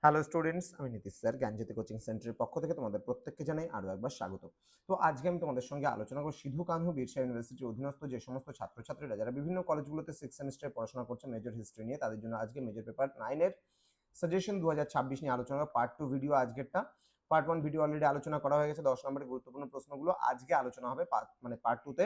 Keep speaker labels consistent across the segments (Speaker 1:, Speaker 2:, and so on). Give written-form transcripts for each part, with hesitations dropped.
Speaker 1: Hello students, আমি Nitish sir জ্ঞানজ্যোতি coaching সেন্টারের পক্ষ থেকে তোমাদের প্রত্যেককে জানাই আরও একবার স্বাগত। তো আজকে আমি তোমাদের সঙ্গে আলোচনা করব সিধু কানহু বিরসা ইউনিভার্সিটির অধীনস্থ যে সমস্ত ছাত্রছাত্রীরা যারা বিভিন্ন কলেজগুলোতে 6 সেমিস্টারে পড়াশোনা করছে মেজর হিস্ট্রি নিয়ে, তাদের জন্য আজকে মেজর পেপার 9 এর সাজেশন 2026 নিয়ে আলোচনা করব। পার্ট 2 ভিডিও আজকেরটা। পার্ট 1 ভিডিও অলরেডি আলোচনা করা হয়ে গেছে, 10 নম্বরের গুরুত্বপূর্ণ প্রশ্নগুলো। আজকে আলোচনা হবে পার্ট 2 তে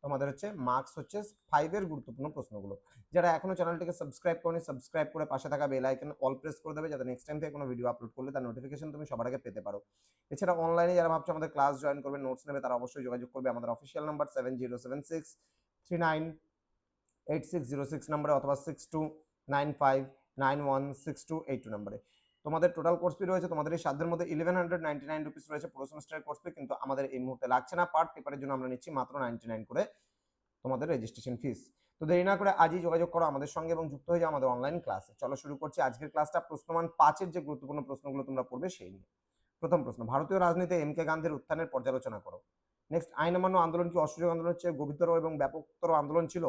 Speaker 1: তোমাদের হচ্ছে মার্কস হচ্ছে 5 এর গুরুত্বপূর্ণ প্রশ্নগুলো। যারা এখনো চ্যানেলটিকে সাবস্ক্রাইব করনি, সাবস্ক্রাইব করে পাশে থাকা বেল আইকন অল প্রেস করে দেবে, যাতে নেক্সট টাইম থেকে কোনো ভিডিও আপলোড করলে তার নোটিফিকেশন তুমি সবার আগে পেতে পারো। এছাড়া অনলাইনে যারা ভাবছো আমাদের ক্লাস জয়েন করবে, নোটস নেবে, তারা অবশ্যই যোগাযোগ করবে আমাদের অফিসিয়াল নাম্বার 7076398606 নম্বরে অথবা 6295916282 নম্বরে। তোমাদের টোটাল কোর্স ফি রয়েছে তোমাদের এই সাধ্যের মধ্যে 1199 রুপিস রয়েছে পুরো সেমিস্টারের কোর্স ফি, কিন্তু আমাদের এই মুহূর্তে লাগছে না। পার্ট পেপারের জন্য আমরা নিচ্ছি মাত্র 99 করে তোমাদের রেজিস্ট্রেশন ফিস। তো দেরি না করে আজই যোগাযোগ করো আমাদের সঙ্গে এবং যুক্ত হয়ে যাও আমাদের অনলাইন ক্লাসে। চলো শুরু করছি আজকের ক্লাসটা। প্রশ্নমান 5 এর যে গুরুত্বপূর্ণ প্রশ্নগুলো তোমরা পড়বে সেই নিয়ে। প্রথম প্রশ্ন, ভারতীয় রাজনীতিতে এম কে গান্ধীর উত্থানের পর্যালোচনা করো। নেক্সট, আইন অমান্য আন্দোলন কি অসহযোগ আন্দোলনের চেয়ে গভীরতর এবং ব্যাপকতর আন্দোলন ছিল?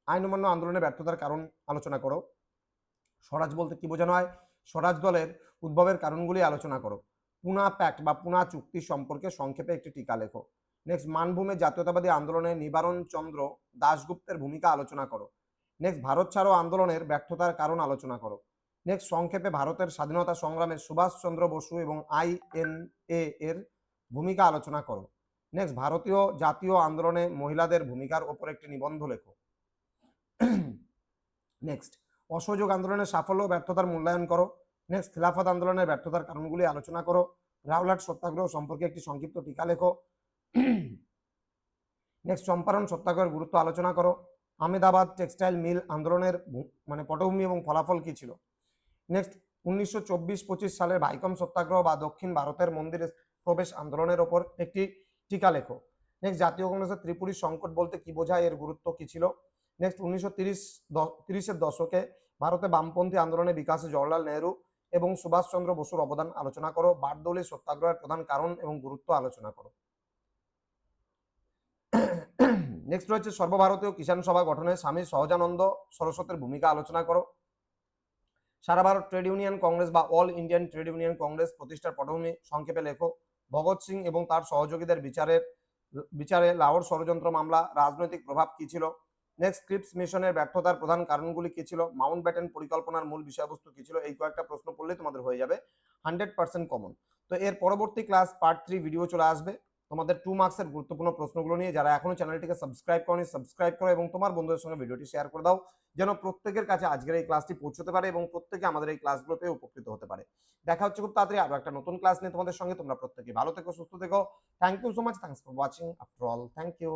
Speaker 1: আইন অমান্য আন্দোলনের ব্যর্থতার কারণ আলোচনা করো। স্বরাজ বলতে কি বোঝানো হয়? স্বরাজ দলের উদ্ভবের কারণগুলি আলোচনা করো। পুনা প্যাক্ট বা পুনা চুক্তি সম্পর্কে সংক্ষেপে একটি টিকা লেখো। নেক্সট, মানভূমে জাতীয়তাবাদী আন্দোলনে নিবারণ চন্দ্র দাশগুপ্তের ভূমিকা আলোচনা করো। নেক্সট, ভারত ছাড়ো আন্দোলনের ব্যর্থতার কারণ আলোচনা করো। নেক্সট, সংক্ষেপে ভারতের স্বাধীনতা সংগ্রামে সুভাষচন্দ্র বসু এবং আইএনএ এর ভূমিকা আলোচনা করো। নেক্সট, ভারতীয় জাতীয় আন্দোলনে মহিলাদের ভূমিকার ওপর একটি নিবন্ধ লেখো। নেক্সট, অসহযোগ আন্দোলনের সাফল্য ও ব্যর্থতার মূল্যায়ন করো। নেক্সট, খিলাফত আন্দোলনের ব্যর্থতার কারণগুলি আলোচনা করো। রাওলাট সত্যাগ্রহ সম্পর্কে একটি সংক্ষিপ্ত টিকা লেখো। নেক্সট, চম্পারণ সত্যাগ্রহের গুরুত্ব আলোচনা করো। আহমেদাবাদ টেক্সটাইল মিল আন্দোলনের পটভূমি এবং ফলাফল কি ছিল? নেক্সট, 1924-25 সালের ভাইকম সত্যাগ্রহ বা দক্ষিণ ভারতের মন্দিরে প্রবেশ আন্দোলনের ওপর একটি টিকা লেখো। নেক্সট, জাতীয় কংগ্রেসের ত্রিপুরী সংকট বলতে কি বোঝায়, এর গুরুত্ব কি ছিল? নেক্সট, 1930-এর দশকে ভারতে বামপন্থী আন্দোলনের বিকাশে জওহরলাল নেহরু এবং সুভাষচন্দ্র বসুর অবদান আলোচনা করো। বারদৌলি সত্যাগ্রহের প্রধান কারণ এবং গুরুত্ব আলোচনা করো। নেক্সট রয়েছে সর্বভারতীয় কিষাণ সভা গঠনে স্বামী সহজানন্দ সরস্বতীর ভূমিকা আলোচনা করো। সারা ভারত ট্রেড ইউনিয়ন কংগ্রেস বা all Indian trade union Congress প্রতিষ্ঠার পটভূমি সংক্ষেপে লেখো। ভগৎ সিং এবং তার সহযোগীদের বিচারে লাহোর ষড়যন্ত্র মামলা রাজনৈতিক প্রভাব কি ছিল? নেক্সট, ক্রিপস মিশনের ব্যর্থতার প্রধান কারণগুলি কি ছিল? মাউন্ট ব্যাটেন পরিকল্পনার মূল বিষয়বস্তু কি ছিল? এই কয়েকটা প্রশ্ন পড়লেই তোমাদের হয়ে যাবে 100% কমন। তো এর পরবর্তী ক্লাস পার্ট 3 ভিডিও চলে আসবে তোমাদের 2 মার্কসের গুরুত্বপূর্ণ প্রশ্নগুলো নিয়ে। যারা এখনো চ্যানেলটিকে সাবস্ক্রাইব করনি, সাবস্ক্রাইব করো এবং তোমার বন্ধুদের সঙ্গে ভিডিওটি শেয়ার করে দাও, যেন প্রত্যেকের কাছে আজকের এই ক্লাসটি পৌঁছতে পারে এবং প্রত্যেকে আমাদের এই ক্লাসগুলো পেয়ে উপকৃত হতে পারে। দেখা হচ্ছে খুব তাড়াতাড়ি আরো একটা নতুন ক্লাস নিয়ে তোমাদের সঙ্গে। তোমরা প্রত্যেকে ভালো থেকো, সুস্থ থেকো। Thank you so much. Thanks for watching after all. Thank you.